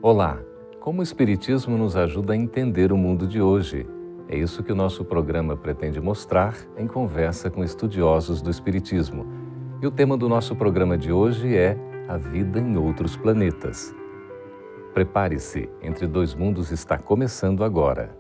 Olá! Como o Espiritismo nos ajuda a entender o mundo de hoje? É isso que o nosso programa pretende mostrar em conversa com estudiosos do Espiritismo. E o tema do nosso programa de hoje é a vida em outros planetas. Prepare-se, Entre Dois Mundos está começando agora.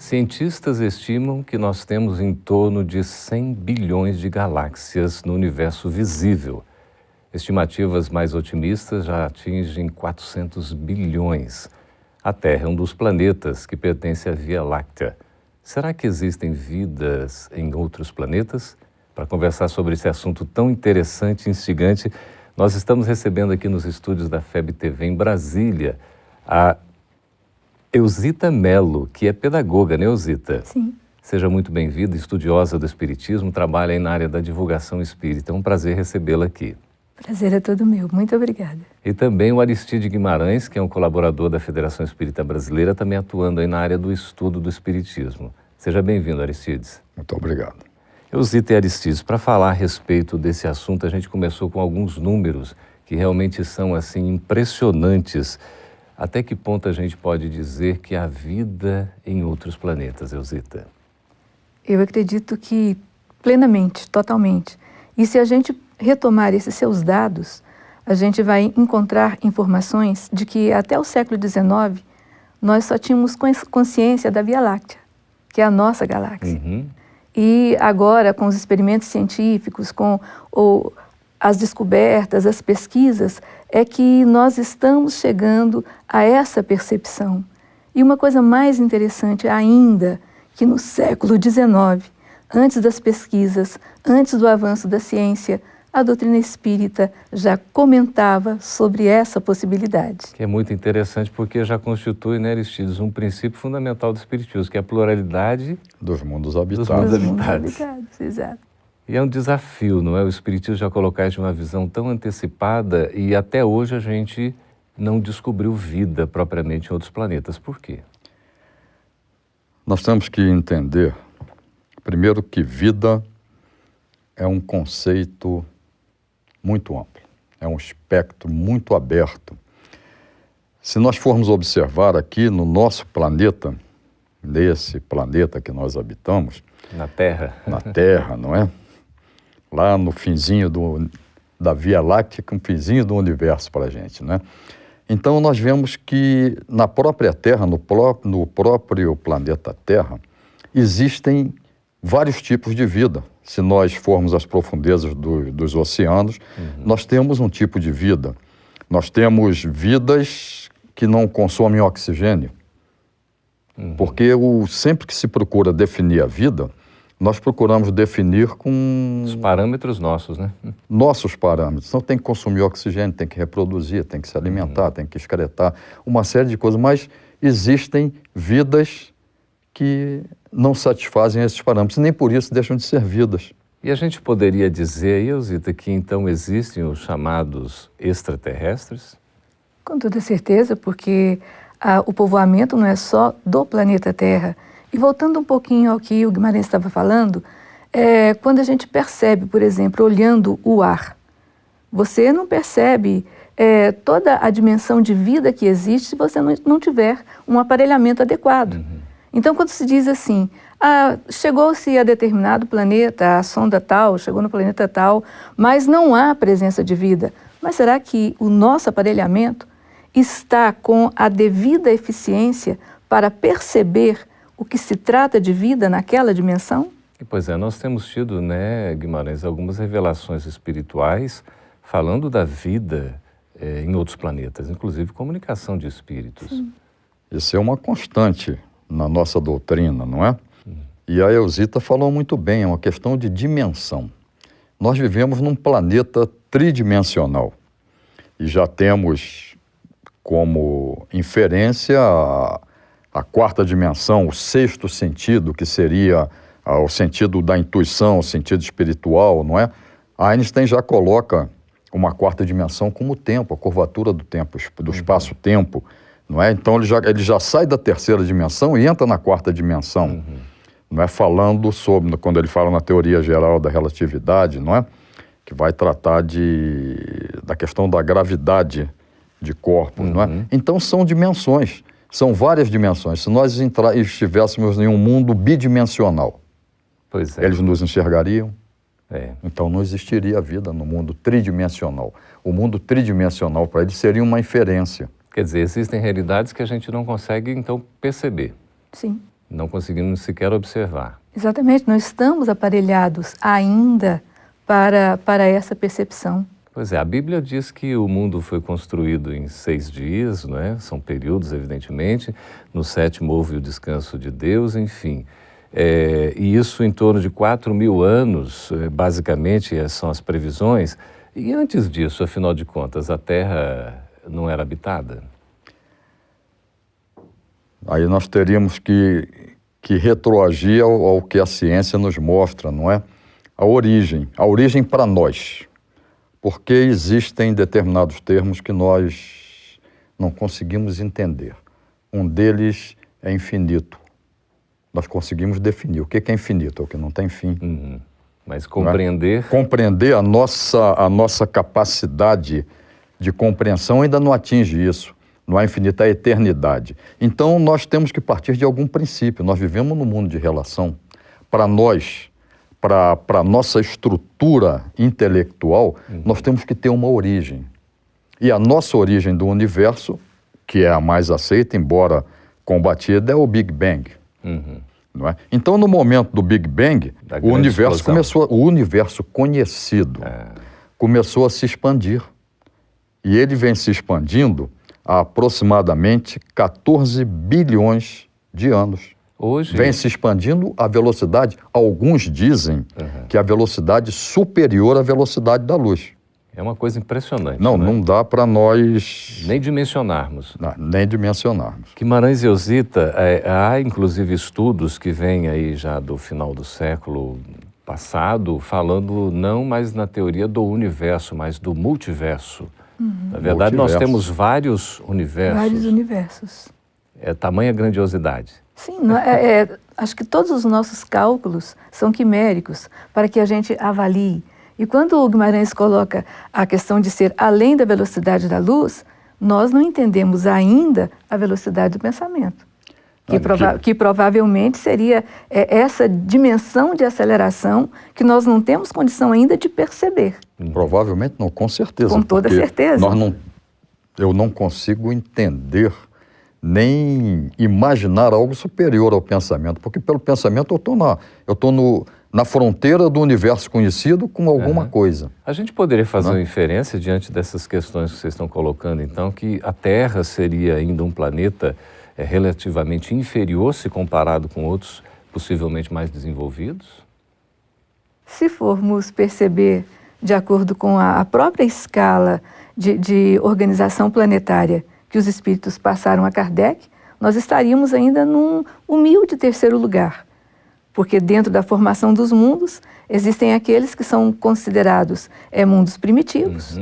Cientistas estimam que nós temos em torno de 100 bilhões de galáxias no universo visível. Estimativas mais otimistas já atingem 400 bilhões. A Terra é um dos planetas que pertence à Via Láctea. Será que existem vidas em outros planetas? Para conversar sobre esse assunto tão interessante e instigante, nós estamos recebendo aqui nos estúdios da FEB TV em Brasília a Elzita Mello, que é pedagoga, né, Elzita? Sim. Seja muito bem-vinda, estudiosa do Espiritismo, trabalha aí na área da divulgação espírita. É um prazer recebê-la aqui. Prazer é todo meu. Muito obrigada. E também o Aristide Guimarães, que é um colaborador da Federação Espírita Brasileira, também atuando aí na área do estudo do Espiritismo. Seja bem-vindo, Aristides. Muito obrigado. Elzita e Aristides, para falar a respeito desse assunto, a gente começou com alguns números que realmente são, assim, impressionantes. Até que ponto a gente pode dizer que há vida em outros planetas, Elzita? Eu acredito que plenamente, totalmente. E se a gente retomar esses seus dados, a gente vai encontrar informações de que até o século XIX nós só tínhamos consciência da Via Láctea, que é a nossa galáxia. Uhum. E agora, com os experimentos científicos, com as descobertas, as pesquisas, é que nós estamos chegando a essa percepção. E uma coisa mais interessante ainda, que no século XIX, antes das pesquisas, antes do avanço da ciência, a doutrina espírita já comentava sobre essa possibilidade. Que é muito interessante porque já constitui, né, Aristides, um princípio fundamental do Espiritismo, que é a pluralidade dos mundos habitados. Dos mundos habitados. Exato. E é um desafio, não é? O Espiritismo já colocar isso de uma visão tão antecipada e até hoje a gente não descobriu vida propriamente em outros planetas. Por quê? Nós temos que entender, primeiro, que vida é um conceito muito amplo, é um espectro muito aberto. Se nós formos observar aqui no nosso planeta, nesse planeta que nós habitamos, na Terra, não é? Lá no finzinho da Via Láctea, um finzinho do universo para a gente, né? Então nós vemos que na própria Terra, no próprio planeta Terra, existem vários tipos de vida. Se nós formos às profundezas dos oceanos, nós temos um tipo de vida. Nós temos vidas que não consomem oxigênio. Porque sempre que se procura definir a vida, nós procuramos definir com... os parâmetros nossos, né? Nossos parâmetros. Então tem que consumir oxigênio, tem que reproduzir, tem que se alimentar, tem que excretar, uma série de coisas. Mas existem vidas que não satisfazem esses parâmetros, nem por isso deixam de ser vidas. E a gente poderia dizer aí, Elzita, que então existem os chamados extraterrestres? Com toda certeza, porque o povoamento não é só do planeta Terra. E voltando um pouquinho ao que o Guimarães estava falando, quando a gente percebe, por exemplo, olhando o ar, você não percebe toda a dimensão de vida que existe se você não tiver um aparelhamento adequado. Então, quando se diz assim, chegou-se a determinado planeta, a sonda tal, chegou no planeta tal, mas não há presença de vida. Mas será que o nosso aparelhamento está com a devida eficiência para perceber o que se trata de vida naquela dimensão? Pois é, nós temos tido, né, Guimarães, algumas revelações espirituais falando da vida em outros planetas, inclusive comunicação de espíritos. Sim. Isso é uma constante na nossa doutrina, não é? E a Elzita falou muito bem, é uma questão de dimensão. Nós vivemos num planeta tridimensional e já temos como inferência a quarta dimensão, o sexto sentido, que seria o sentido da intuição, o sentido espiritual, não é? Einstein já coloca uma quarta dimensão como o tempo, a curvatura do tempo, do espaço-tempo, não é? Então ele já sai da terceira dimensão e entra na quarta dimensão, não é? Falando sobre, quando ele fala na teoria geral da relatividade, não é? Que vai tratar da questão da gravidade de corpos, não é? Então são dimensões, são várias dimensões. Se nós estivéssemos em um mundo bidimensional, Pois é. eles nos enxergariam. É. Então não existiria a vida no mundo tridimensional. O mundo tridimensional para eles seria uma inferência. Quer dizer, existem realidades que a gente não consegue, então, perceber. Sim, Não conseguimos sequer observar. exatamente. Não estamos aparelhados ainda para essa percepção. Pois é, a Bíblia diz que o mundo foi construído em 6 dias, não é? São períodos, evidentemente. No 7º houve o descanso de Deus, enfim. E isso em torno de 4.000 anos, basicamente, são as previsões. E antes disso, afinal de contas, a Terra não era habitada? Aí nós teríamos que retroagir ao que a ciência nos mostra, não é? A origem para nós. Porque existem determinados termos que nós não conseguimos entender. Um deles é infinito. Nós conseguimos definir o que é infinito, é o que não tem fim. Mas compreender... Compreender a nossa capacidade de compreensão ainda não atinge isso. Não é infinita, é a eternidade. Então, nós temos que partir de algum princípio. Nós vivemos num mundo de relação. Para nós, para a nossa estrutura intelectual, nós temos que ter uma origem. E a nossa origem do universo, que é a mais aceita, embora combatida, é o Big Bang. Não é? Então, no momento do Big Bang, o universo conhecido começou a se expandir. E ele vem se expandindo há aproximadamente 14 bilhões de anos. Hoje... Vem se expandindo a velocidade, alguns dizem que a velocidade superior à velocidade da luz. É uma coisa impressionante. Não, né? Não dá para nós... Nem dimensionarmos. Não, nem dimensionarmos. Guimarães e Eusita, há inclusive estudos que vêm aí já do final do século passado, falando não mais na teoria do universo, mas do multiverso. Na verdade, nós temos vários universos. Vários universos. É tamanha grandiosidade. Sim, acho que todos os nossos cálculos são quiméricos para que a gente avalie. E quando o Guimarães coloca a questão de ser além da velocidade da luz, nós não entendemos ainda a velocidade do pensamento, que provavelmente seria essa dimensão de aceleração que nós não temos condição ainda de perceber. Provavelmente não, com certeza. Com toda certeza. Eu não consigo entender nem imaginar algo superior ao pensamento, porque pelo pensamento eu estou na fronteira do universo conhecido com alguma coisa. A gente poderia fazer uma inferência diante dessas questões que vocês estão colocando, então, que a Terra seria ainda um planeta relativamente inferior se comparado com outros possivelmente mais desenvolvidos? Se formos perceber, de acordo com a própria escala de organização planetária que os espíritos passaram a Kardec, nós estaríamos ainda num humilde terceiro lugar. Porque dentro da formação dos mundos, existem aqueles que são considerados mundos primitivos.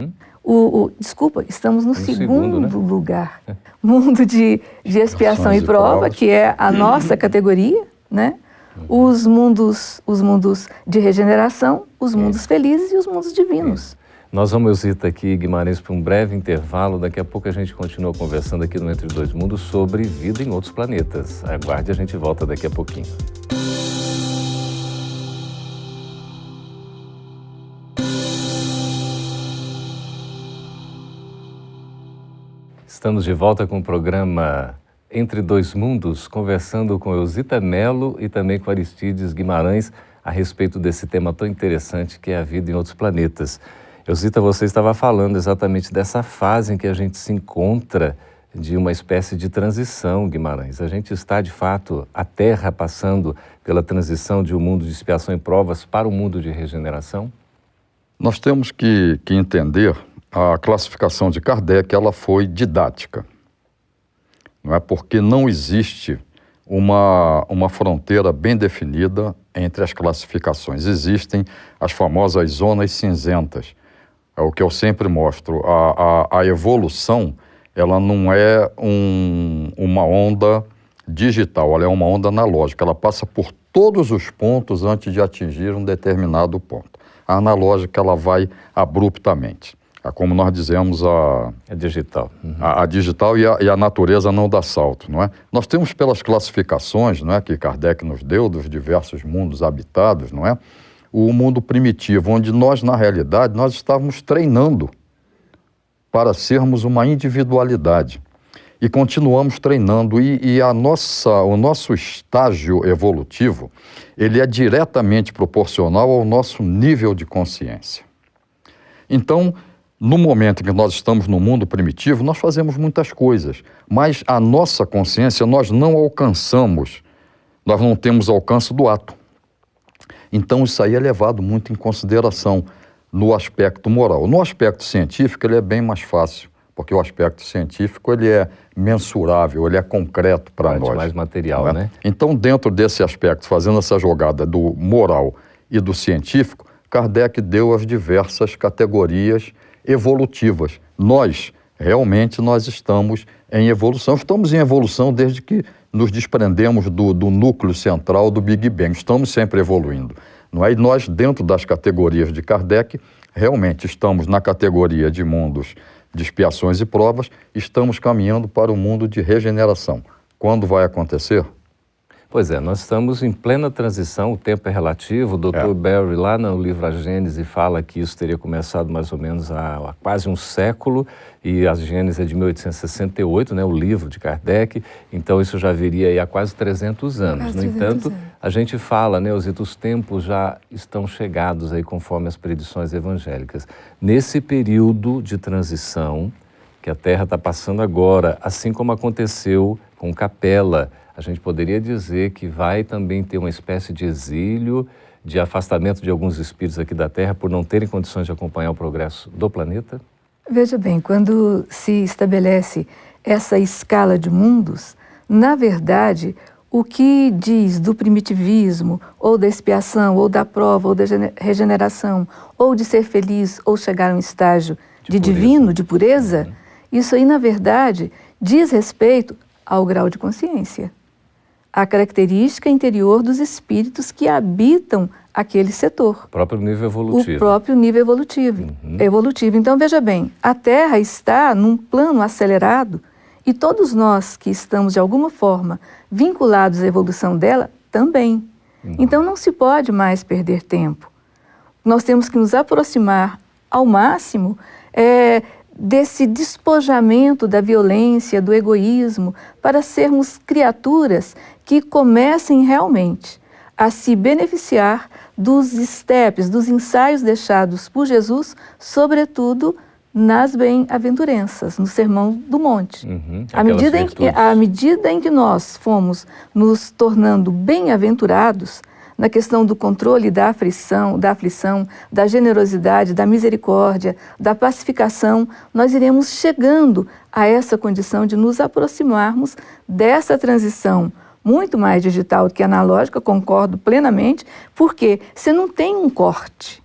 Desculpa, estamos no segundo lugar. Mundo de expiação e prova, que é a nossa categoria, né? Os mundos de regeneração, os mundos felizes e os mundos divinos. Nós vamos ir aqui, Guimarães, para um breve intervalo. Daqui a pouco a gente continua conversando aqui no Entre Dois Mundos sobre vida em outros planetas. Aguarde, a gente volta daqui a pouquinho. Estamos de volta com o programa Entre Dois Mundos, conversando com Eusita Mello e também com Aristides Guimarães a respeito desse tema tão interessante que é a vida em outros planetas. Eusita, você estava falando exatamente dessa fase em que a gente se encontra de uma espécie de transição, Guimarães. A gente está, de fato, a Terra passando pela transição de um mundo de expiação e provas para um mundo de regeneração? Nós temos que entender a classificação de Kardec, ela foi didática. Não é porque não existe uma fronteira bem definida entre as classificações. Existem as famosas zonas cinzentas. É o que eu sempre mostro. A evolução, ela não é uma onda digital, ela é uma onda analógica, ela passa por todos os pontos antes de atingir um determinado ponto. A analógica, ela vai abruptamente. Como nós dizemos, É digital. Uhum. A digital e a natureza não dá salto, não é? Nós temos pelas classificações, não é, que Kardec nos deu dos diversos mundos habitados, não é? O mundo primitivo, onde nós, na realidade, nós estávamos treinando para sermos uma individualidade. E continuamos treinando, e o nosso estágio evolutivo, ele é diretamente proporcional ao nosso nível de consciência. Então, no momento em que nós estamos no mundo primitivo, nós fazemos muitas coisas, mas a nossa consciência nós não alcançamos, nós não temos alcance do ato. Então, isso aí é levado muito em consideração no aspecto moral. No aspecto científico, ele é bem mais fácil, porque o aspecto científico ele é mensurável, ele é concreto para nós. Mais material, né? Então, dentro desse aspecto, fazendo essa jogada do moral e do científico, Kardec deu as diversas categorias evolutivas. Nós estamos em evolução. Estamos em evolução desde que nos desprendemos do núcleo central do Big Bang. Estamos sempre evoluindo. Não é? E nós, dentro das categorias de Kardec, realmente estamos na categoria de mundos de expiações e provas, estamos caminhando para o mundo de regeneração. Quando vai acontecer? Pois é, nós estamos em plena transição, o tempo é relativo. O Dr. Barry, lá no livro A Gênese, fala que isso teria começado mais ou menos há quase um século, e a Gênese é de 1868, né, o livro de Kardec, então isso já viria aí há quase 300 anos. No entanto, a gente fala, né, os tempos já estão chegados aí conforme as predições evangélicas. Nesse período de transição que a Terra está passando agora, assim como aconteceu com Capela, a gente poderia dizer que vai também ter uma espécie de exílio, de afastamento de alguns espíritos aqui da Terra por não terem condições de acompanhar o progresso do planeta? Veja bem, quando se estabelece essa escala de mundos, na verdade, o que diz do primitivismo, ou da expiação, ou da prova, ou da regeneração, ou de ser feliz, ou chegar a um estágio de divino, de pureza, isso aí, na verdade, diz respeito ao grau de consciência, a característica interior dos espíritos que habitam aquele setor. O próprio nível evolutivo. O próprio nível evolutivo. Então, veja bem, a Terra está num plano acelerado e todos nós que estamos, de alguma forma, vinculados à evolução dela, também. Então, não se pode mais perder tempo. Nós temos que nos aproximar ao máximo desse despojamento da violência, do egoísmo, para sermos criaturas que comecem realmente a se beneficiar dos steps, dos ensaios deixados por Jesus, sobretudo nas bem-aventuranças, no Sermão do Monte. À medida em que nós fomos nos tornando bem-aventurados, na questão do controle da aflição, da generosidade, da misericórdia, da pacificação, nós iremos chegando a essa condição de nos aproximarmos dessa transição muito mais digital do que analógica, concordo plenamente, porque você não tem um corte,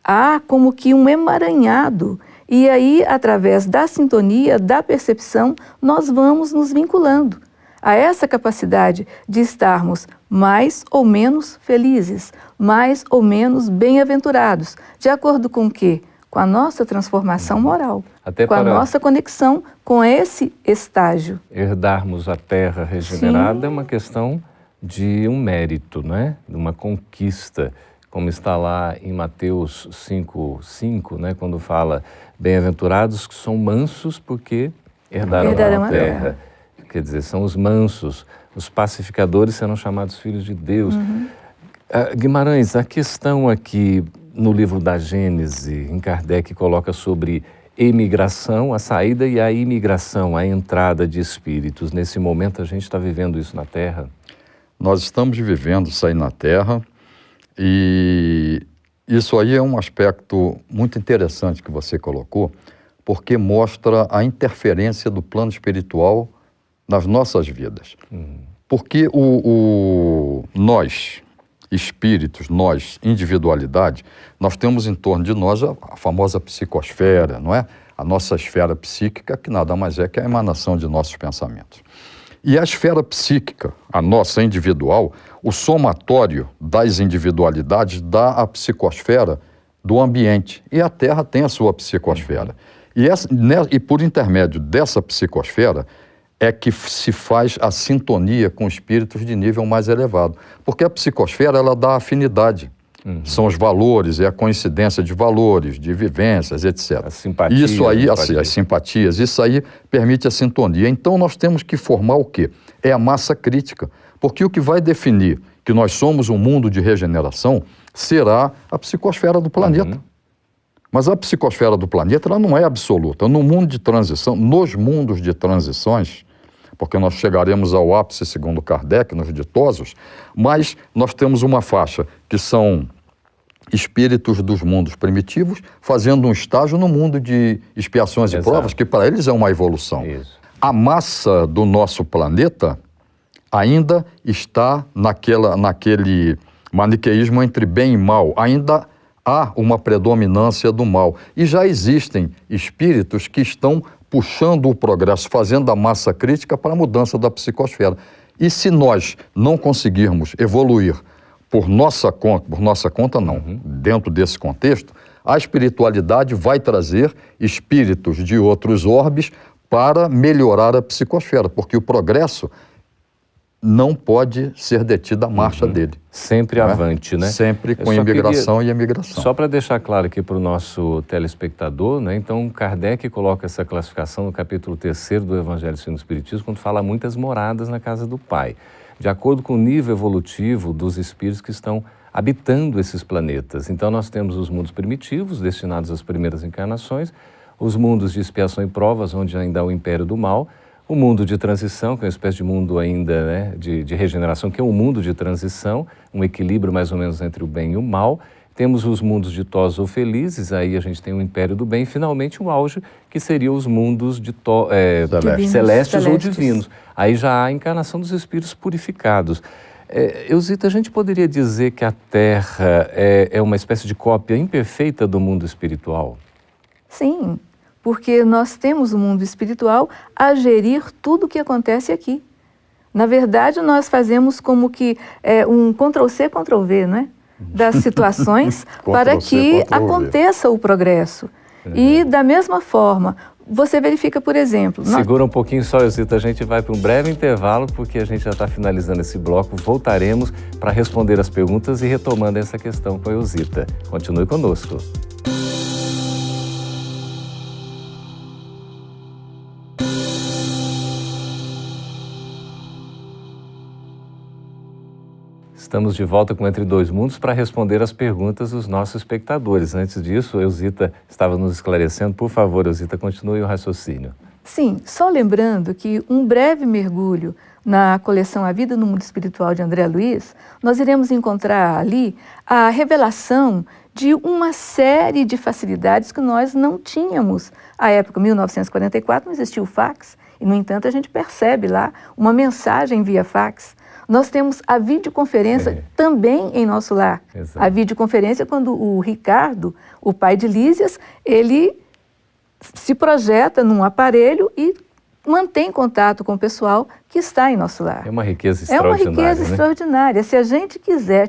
há como que um emaranhado, e aí, através da sintonia, da percepção, nós vamos nos vinculando a essa capacidade de estarmos mais ou menos felizes, mais ou menos bem-aventurados, de acordo com o quê? Com a nossa transformação moral, com a nossa conexão com esse estágio. Herdarmos a Terra regenerada é uma questão de um mérito, né? De uma conquista, como está lá em Mateus 5:5, né? Quando fala, bem-aventurados que são mansos porque herdarão a terra. Quer dizer, são os mansos, os pacificadores serão chamados filhos de Deus. Guimarães, a questão aqui no livro da Gênese, em Kardec coloca sobre emigração, a saída e a imigração, a entrada de espíritos. Nesse momento a gente está vivendo isso na Terra? Nós estamos vivendo isso aí na Terra, e isso aí é um aspecto muito interessante que você colocou, porque mostra a interferência do plano espiritual nas nossas vidas. Porque nós, espíritos, nós, individualidade, nós temos em torno de nós a famosa psicosfera, não é? a nossa esfera psíquica, que nada mais é que a emanação de nossos pensamentos. E a esfera psíquica, a nossa individual, o somatório das individualidades dá a psicosfera do ambiente. E a Terra tem a sua psicosfera. E por intermédio dessa psicosfera é que se faz a sintonia com espíritos de nível mais elevado. Porque a psicosfera, ela dá afinidade. São os valores, é a coincidência de valores, de vivências, etc. As simpatias. Isso aí, as simpatias, isso aí permite a sintonia. Então nós temos que formar o quê? É a massa crítica. Porque o que vai definir que nós somos um mundo de regeneração será a psicosfera do planeta. Mas a psicosfera do planeta, ela não é absoluta. No mundo de transição, nos mundos de transições, porque nós chegaremos ao ápice, segundo Kardec, nos ditosos, mas nós temos uma faixa que são espíritos dos mundos primitivos fazendo um estágio no mundo de expiações e provas, que para eles é uma evolução. Isso. A massa do nosso planeta ainda está naquele maniqueísmo entre bem e mal, ainda há uma predominância do mal. E já existem espíritos que estão puxando o progresso, fazendo a massa crítica para a mudança da psicosfera. E se nós não conseguirmos evoluir por nossa conta não, dentro desse contexto, a espiritualidade vai trazer espíritos de outros orbes para melhorar a psicosfera, porque o progresso não pode ser detida a marcha dele. Sempre avante, né? Sempre com imigração e emigração. Só para deixar claro aqui para o nosso telespectador, né? Então Kardec coloca essa classificação no capítulo 3º do Evangelho segundo o Espiritismo, quando fala muitas moradas na casa do Pai, de acordo com o nível evolutivo dos espíritos que estão habitando esses planetas. Então nós temos os mundos primitivos, destinados às primeiras encarnações, os mundos de expiação e provas, onde ainda há o império do mal, o mundo de transição, que é uma espécie de mundo ainda, né, de regeneração, que é um mundo de transição, um equilíbrio mais ou menos entre o bem e o mal. Temos os mundos ditosos ou felizes, aí a gente tem o império do bem, e finalmente o auge, que seria os mundos celestes ou divinos. Aí já há a encarnação dos espíritos purificados. Eusita, a gente poderia dizer que a Terra é uma espécie de cópia imperfeita do mundo espiritual? Sim, porque nós temos o mundo espiritual a gerir tudo o que acontece aqui. Na verdade, nós fazemos como que um Ctrl+C, Ctrl+V, não é? Das situações para que aconteça o progresso. E da mesma forma, você verifica, por exemplo... Segura um pouquinho só, Eusita, a gente vai para um breve intervalo, porque a gente já está finalizando esse bloco. Voltaremos para responder as perguntas e retomando essa questão com a Eusita. Continue conosco. Estamos de volta com Entre Dois Mundos para responder as perguntas dos nossos espectadores. Antes disso, Eusita estava nos esclarecendo. Por favor, Eusita, continue o raciocínio. Sim, só lembrando que um breve mergulho na coleção A Vida no Mundo Espiritual de André Luiz, nós iremos encontrar ali a revelação de uma série de facilidades que nós não tínhamos. À época, 1944, não existia o fax, e, no entanto, a gente percebe lá uma mensagem via fax. Nós temos a videoconferência também em nosso lar. Exato. A videoconferência quando o Ricardo, o pai de Lísias, ele se projeta num aparelho e mantém contato com o pessoal que está em nosso lar. É uma riqueza extraordinária. É uma riqueza extraordinária. Se a gente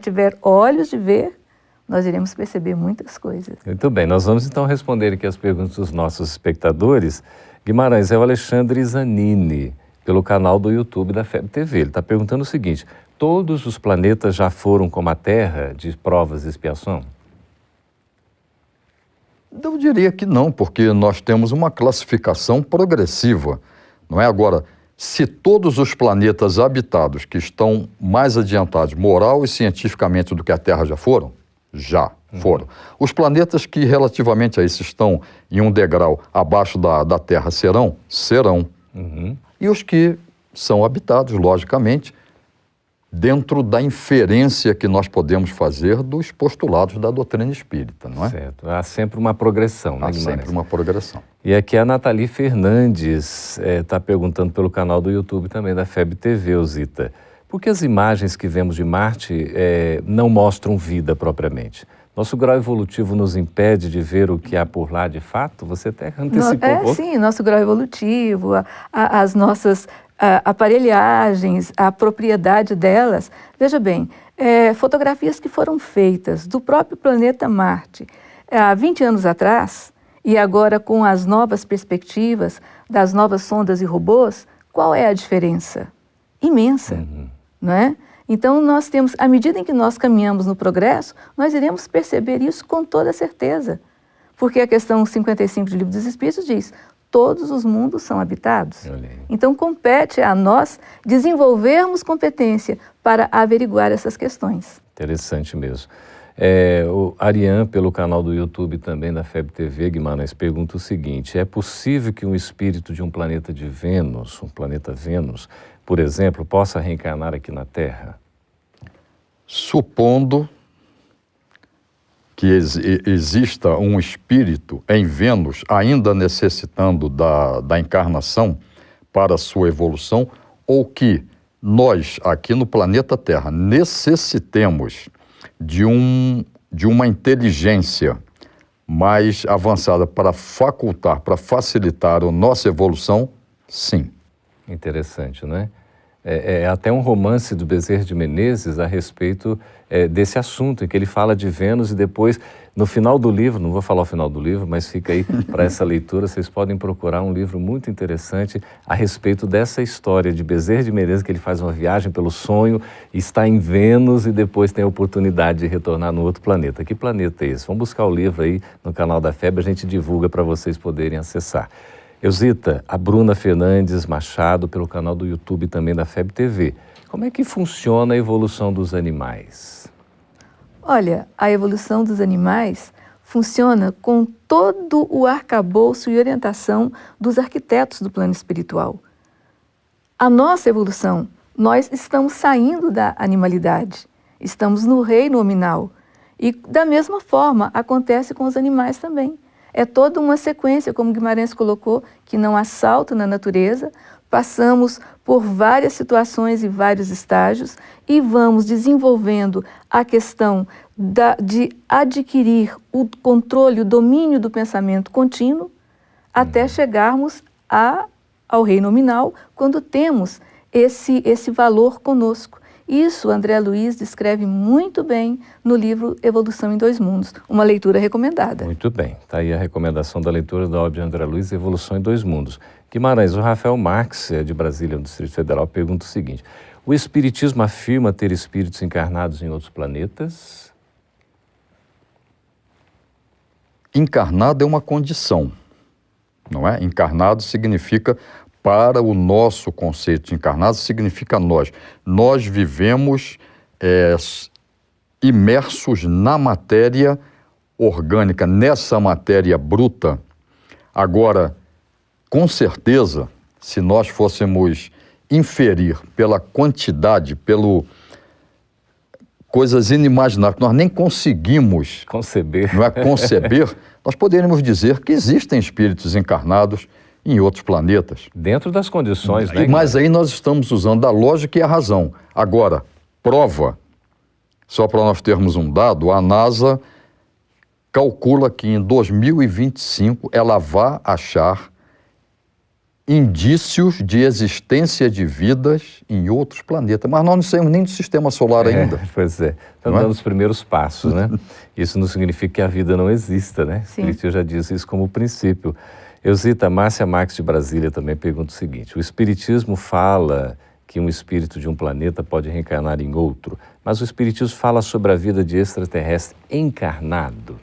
tiver olhos de ver, nós iremos perceber muitas coisas. Muito bem, nós vamos então responder aqui as perguntas dos nossos espectadores. Guimarães, é o Alexandre Zanini, pelo canal do YouTube da FEB TV. Ele está perguntando o seguinte: todos os planetas já foram como a Terra, de provas e expiação? Eu diria que não, porque nós temos uma classificação progressiva. Não é? Agora, se todos os planetas habitados que estão mais adiantados moral e cientificamente do que a Terra já foram foram. Os planetas que relativamente a isso estão em um degrau abaixo da Terra serão? Serão. E os que são habitados, logicamente, dentro da inferência que nós podemos fazer dos postulados da doutrina espírita, não é? Certo. Há sempre uma progressão, né, Guimarães? Há sempre uma progressão. E aqui a Nathalie Fernandes está perguntando pelo canal do YouTube também da FEB TV, Eusita. Por que as imagens que vemos de Marte não mostram vida propriamente? Nosso grau evolutivo nos impede de ver o que há por lá de fato? Você até antecipou um pouco. Sim, nosso grau evolutivo, as nossas aparelhagens, a propriedade delas. Veja bem, fotografias que foram feitas do próprio planeta Marte há 20 anos atrás, e agora com as novas perspectivas das novas sondas e robôs, qual é a diferença? Imensa, não é? Então nós temos, à medida em que nós caminhamos no progresso, nós iremos perceber isso com toda certeza. Porque a questão 55 do Livro dos Espíritos diz: todos os mundos são habitados. Então compete a nós desenvolvermos competência para averiguar essas questões. Interessante mesmo. O Ariane, pelo canal do YouTube também da FEB TV, Guimarães, pergunta o seguinte: é possível que um espírito de um planeta de Vênus, um planeta Vênus, por exemplo, possa reencarnar aqui na Terra? Supondo que exista um espírito em Vênus ainda necessitando da encarnação para sua evolução, ou que nós, aqui no planeta Terra, necessitemos de uma inteligência mais avançada para facultar, para facilitar a nossa evolução, sim. Interessante, não é? É até um romance do Bezerra de Menezes a respeito desse assunto, em que ele fala de Vênus e depois, no final do livro, não vou falar o final do livro, mas fica aí para essa leitura, vocês podem procurar um livro muito interessante a respeito dessa história de Bezerra de Menezes, que ele faz uma viagem pelo sonho, está em Vênus e depois tem a oportunidade de retornar no outro planeta. Que planeta é esse? Vamos buscar o livro aí no canal da FEB, a gente divulga para vocês poderem acessar. Eusita, a Bruna Fernandes Machado, pelo canal do YouTube também da FEB TV. Como é que funciona a evolução dos animais? Olha, a evolução dos animais funciona com todo o arcabouço e orientação dos arquitetos do plano espiritual. A nossa evolução, nós estamos saindo da animalidade, estamos no reino nominal. E da mesma forma acontece com os animais também. É toda uma sequência, como Guimarães colocou, que não há salto na natureza, passamos por várias situações e vários estágios e vamos desenvolvendo a questão de adquirir o controle, o domínio do pensamento contínuo, até chegarmos ao reino nominal, quando temos esse valor conosco. Isso André Luiz descreve muito bem no livro Evolução em Dois Mundos, uma leitura recomendada. Muito bem, está aí a recomendação da leitura da obra de André Luiz, Evolução em Dois Mundos. Guimarães, o Rafael Marques, de Brasília, no Distrito Federal, pergunta o seguinte: o Espiritismo afirma ter espíritos encarnados em outros planetas? Encarnado é uma condição, não é? Encarnado significa, para o nosso conceito de encarnado, significa nós. Nós vivemos imersos na matéria orgânica, nessa matéria bruta. Agora, com certeza, se nós fôssemos inferir pela quantidade, coisas inimagináveis que nós nem conseguimos conceber, nós poderíamos dizer que existem espíritos encarnados em outros planetas. Dentro das condições, né? Mas aí nós estamos usando a lógica e a razão. Agora, prova, só para nós termos um dado, a NASA calcula que em 2025 ela vai achar indícios de existência de vidas em outros planetas. Mas nós não saímos nem do sistema solar ainda. Pois é, estamos dando os primeiros passos, né? Isso não significa que a vida não exista, né? O Espiritismo já disse isso como princípio. Eusita, Márcia Marques de Brasília também pergunta o seguinte: o Espiritismo fala que um espírito de um planeta pode reencarnar em outro, mas o Espiritismo fala sobre a vida de extraterrestre encarnado?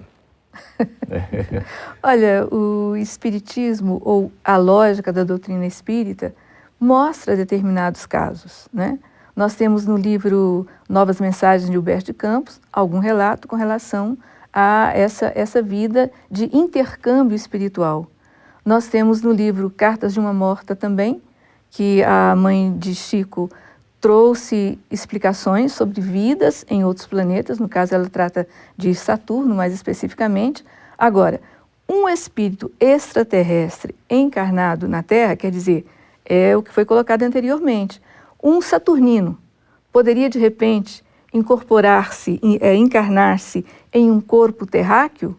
Olha, o Espiritismo, ou a lógica da doutrina espírita, mostra determinados casos, né? Nós temos no livro Novas Mensagens de Humberto de Campos algum relato com relação a essa vida de intercâmbio espiritual. Nós temos no livro Cartas de uma Morta também, que a mãe de Chico trouxe explicações sobre vidas em outros planetas, no caso ela trata de Saturno mais especificamente. Agora, um espírito extraterrestre encarnado na Terra, quer dizer, é o que foi colocado anteriormente, um saturnino poderia de repente incorporar-se, encarnar-se em um corpo terráqueo,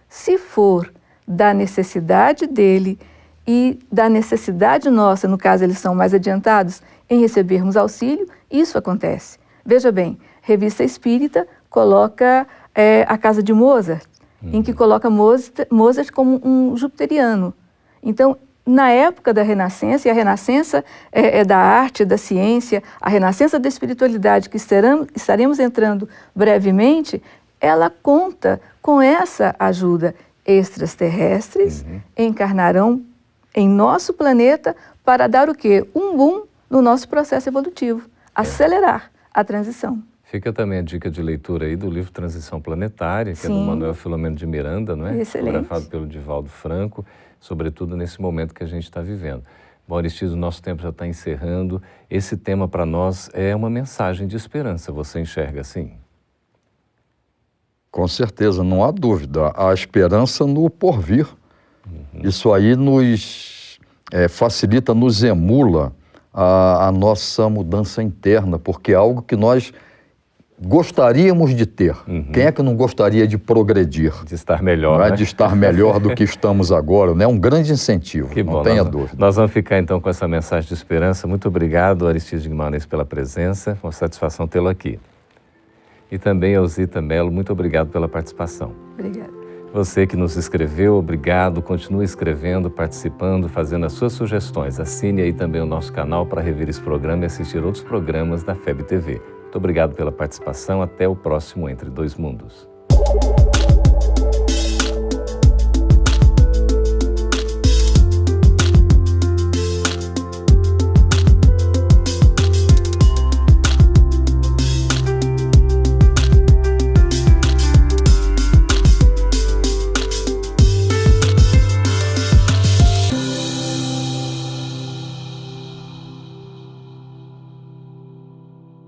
se for da necessidade dele e da necessidade nossa, no caso eles são mais adiantados, em recebermos auxílio, isso acontece. Veja bem, Revista Espírita coloca a casa de Mozart, em que coloca Mozart como um jupiteriano. Então, na época da Renascença, e a Renascença é da arte, da ciência, a Renascença da espiritualidade, que estaremos entrando brevemente, ela conta com essa ajuda. Extraterrestres encarnarão em nosso planeta para dar o quê? Um boom no nosso processo evolutivo, acelerar a transição. Fica também a dica de leitura aí do livro Transição Planetária, que é do Manuel Filomeno de Miranda, não é? Excelente. Fotografado pelo Divaldo Franco, sobretudo nesse momento que a gente está vivendo. Bom, Aristides, o nosso tempo já está encerrando. Esse tema para nós é uma mensagem de esperança. Você enxerga assim? Com certeza, não há dúvida. Há esperança no porvir. Isso aí nos facilita, nos emula a nossa mudança interna, porque é algo que nós gostaríamos de ter. Quem é que não gostaria de progredir? De estar melhor, né? De estar melhor do que estamos agora, né? É um grande incentivo, que não bom, tenha dúvida. Nós vamos ficar então com essa mensagem de esperança. Muito obrigado, Aristides Guimarães, pela presença. Uma satisfação tê-lo aqui. E também a Zita Mello, muito obrigado pela participação. Obrigada. Você que nos escreveu, obrigado. Continue escrevendo, participando, fazendo as suas sugestões. Assine aí também o nosso canal para rever esse programa e assistir outros programas da FEB TV. Muito obrigado pela participação. Até o próximo Entre Dois Mundos.